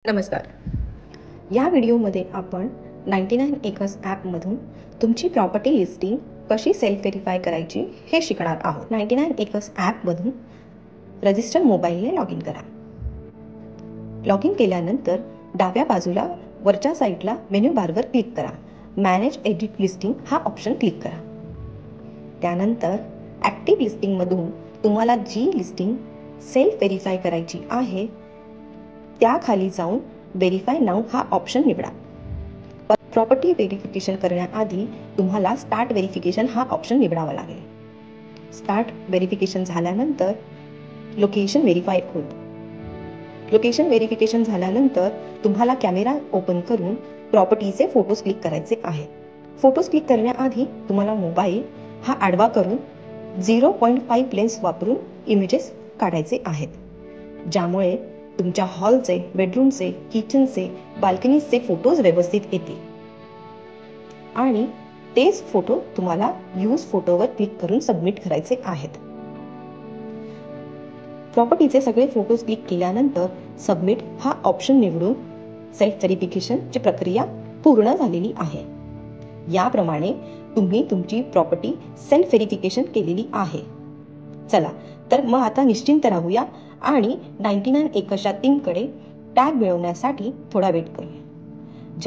नमस्कार. या व्हिडिओमध्ये आपण 99 एकर्स ॲपमधून तुमची प्रॉपर्टी लिस्टिंग कशी सेल्फ व्हेरीफाय करायची हे शिकणार आहोत. 99 एकर्स ॲपमधून रजिस्टर मोबाईलने लॉग इन करा. लॉग इन केल्यानंतर डाव्या बाजूला वरच्या साईडला मेन्यू बारवर क्लिक करा. मॅनेज एडिट लिस्टिंग हा ऑप्शन क्लिक करा. त्यानंतर ॲक्टिव्ह लिस्टिंगमधून तुम्हाला जी लिस्टिंग सेल्फ व्हेरीफाय करायची आहे त्याखाली जाऊन व्हेरीफाय नाऊ हा ऑप्शन निवडा. प्रॉपर्टी व्हेरिफिकेशन करण्याआधी तुम्हाला स्टार्ट व्हेरिफिकेशन हा ऑप्शन निवडावा लागेल. स्टार्ट व्हेरिफिकेशन झाल्यानंतर लोकेशन व्हेरीफाय होईल. लोकेशन व्हेरिफिकेशन झाल्यानंतर तुम्हाला कॅमेरा ओपन करून प्रॉपर्टीचे फोटोज क्लिक करायचे आहेत. फोटोज क्लिक करण्याआधी तुम्हाला मोबाईल हा आडवा करून 0.5 लेन्स वापरून इमेजेस काढायचे आहेत, ज्यामुळे तुमच्या हॉलचे, बेडरूमचे, किचनचे, बाल्कनीचे फोटोज व्यवस्थित येतील आणि तेच फोटो तुम्हाला यूज फोटोवर क्लिक करून सबमिट करायचे आहेत. प्रॉपर्टीचे सगळे फोटोज क्लिक केल्यानंतर सबमिट हा ऑप्शन निवडून सेल्फ व्हेरिफिकेशनची प्रक्रिया पूर्ण झालेली आहे. याप्रमाणे तुम्ही तुमची प्रॉपर्टी सेल्फ व्हेरिफिकेशन केलेली आहे. चला तर मग आता निश्चिंत राहूया आणि 99 एकर्सच्या टीमकडे टॅग मिळवण्यासाठी थोडा वेट करूया.